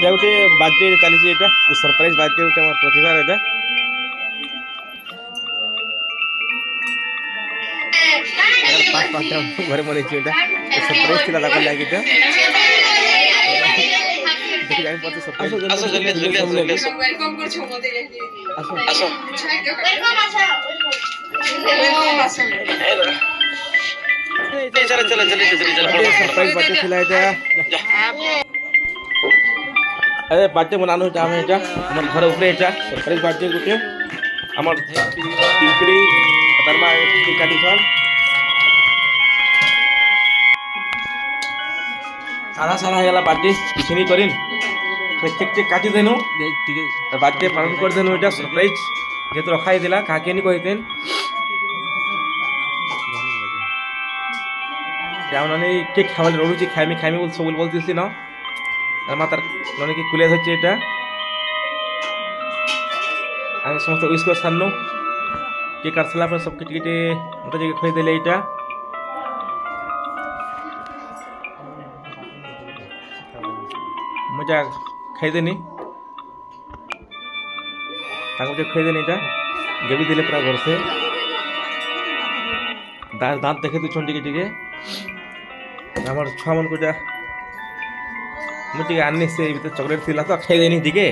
যা গোটে বার্থডে চালিছে এটা सरप्राइज বার্থডে গোটে আমার প্রতিভার এটা पाँच पाँच घरे मन এটা सरप्राइज ଥିଲା ତାକୁ ଲାଗିଟା देखि जानि पड़ते सरप्राइज आसो जल्दी जल्दी आसो वेलकम कर छु मते आसो आसो वेलकम आसो चलो चलो जल्दी जल्दी सरप्राइज बर्थडे ଥିଲା এটা अरे बर्थडे मनानो এটা আমি এটা আমার ঘর উপরে এটা सरप्राइज बर्थडे গুটে আমার টিকড়ি তারমা টিকা দিছন सारा सारा हैगला बर्थडे किछ नहीं करिन केक केक काटी देनु ठीक है बर्थडे पालन कर देनु এটা सरप्राइज जे तो रखाई दिला काके नहीं कहितेन जावनानी केक खावल रोडुची खाइमी खाइमी बोल सब बोलतिसली न मातार नने के कुले হচ্ছে এটা আমি সমস্ত উইশ করে সারনো কেক কাটছলা পর সব কেটে কেটে মতো যে খাই দিলে এটা मजा खाईदेनी मुझे खाईदेनी गेबी दिले पूरा घर से दांत देखे तू टे टे आम छुआ मन को मुझे आनी से चॉकलेट थी तो खाईदेनी टे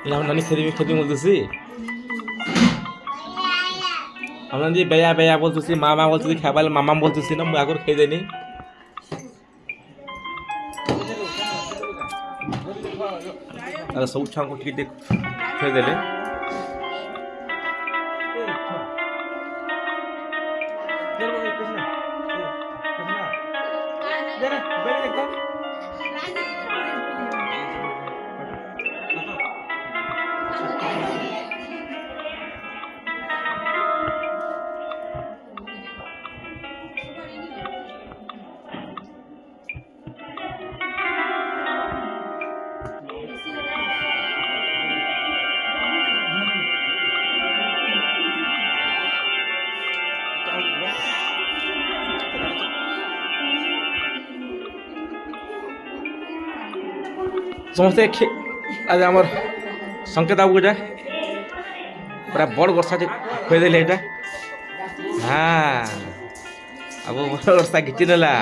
नानी खेदी खेदी बोलती हम बेया बेया बोलती मामा बोलती खावा मामा बोलती ना मुझे आगर खाईदेनी सब छुआ को टिके खुदेले समस्ते आज आम संकेत बाबू जा पूरा बड़ वर्षा खुदेले ये हाँ अब बड़ वर्षा घिची नेला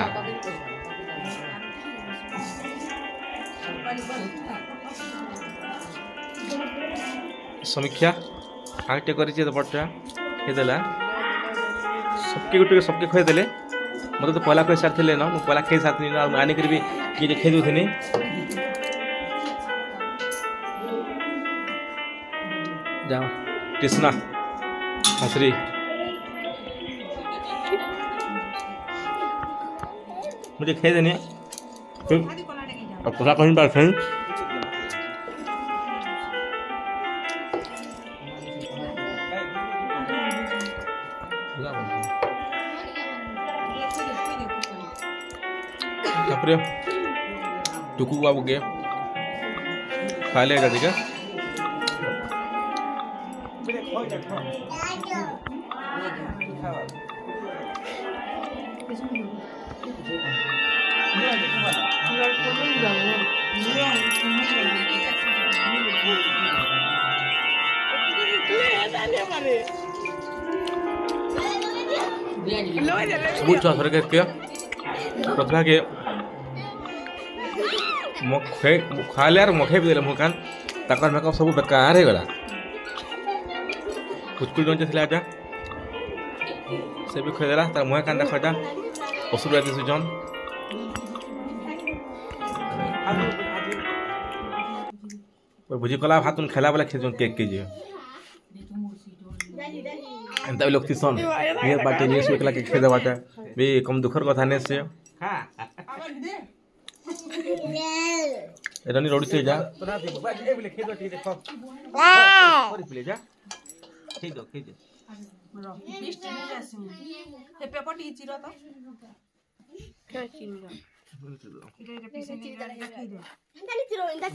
समीक्षा आगे कर बड़ा खेदेला सबके गोटे सबके खुदेले मतलब तो पहला कही सारी ना मुझे पहला खाई सारी आनिक भी किए खाई दूसरी जाओ कृष्णा हसरी मुझे खाई देनी अब पूरा कहीं बात है टुकू बाबू के खा लेगा ठीक है बहुत छुआ थोड़े के प्रतिभा के खा ले मखे भी देले मुखान तक मेकअप सब बेकार हो गला कुछ जन था से भी खुदेला तार मुहे कान देखा असुविधा दिशु जन बुझी कला भात खेला बेला खेल केक के एंता भी लोग तीसन ये बाटे न्यूज एकला के खेदे बाटे भी कम दुखर कथा ने से एरानी रोड से जा तोरा दे बाबा ए बोले खेदो ठीक देखो और प्ले जा खेदो खेदो रो लिस्ट में जासु ए पेपर टी चिरो तो क्या चिरो इरे पीछे नहीं रखी दे इंदा चिरो इंदा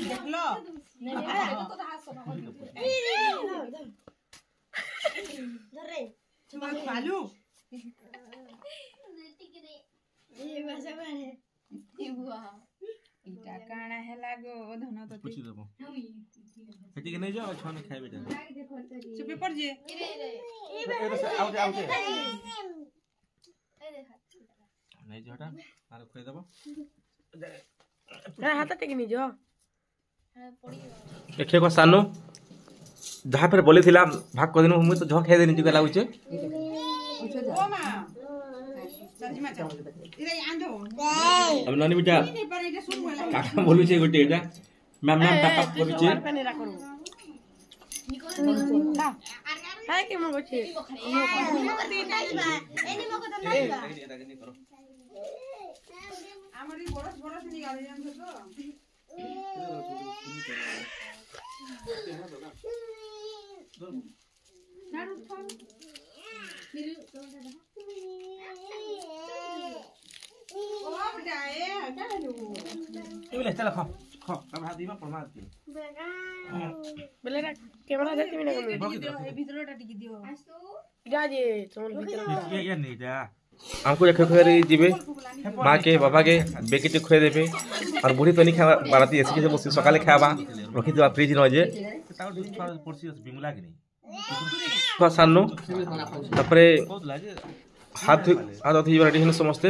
देख लो धर रे चमा खालू ये भाषा में इटा काना हैला गो धन तो पूछी देबो हेटी के नहीं जाओ छाने खाइबे ता से पेपर जे ए तो आउटे आउटे नहीं जोटा आरो खोइ देबो हाथ टेक नहीं जो देखे को सानो जहाँ पर बोले थिला भाग कर दिन मुई तो झ खाइ देनी जुगा लागुचे ओ मा सजीमा चा इरे आंधो अब नानी बेटा नहीं पर एटा सुन मला काका बोलु छे गोटे एटा मैम मैम पापा बोलु छे पेने राखो ना हाय के मगो छे আমারই বড়স বড়স নি গালে জানছো তো নাড়ু খাও ओ बेटा ए क्या लो ए बोले चल खा खा अब हाथ दीमा परमा दी बेले रा कैमरा देती बिना कमी ए ভিতরটা টিকি দিও जा जे तुम भीतर ये नहीं जा हमको देखे खोरे जीवे मां के बाबा के बेकिटे खोए देबे और बुढ़ी तो नहीं खावा बाराती ऐसे के बस सकाले खावा रखी देबा फ्रिज न जे ताऊ पड़सी बिमला के नहीं को सानो तापरे हाथ हाथ अथि रेडी हन समस्ते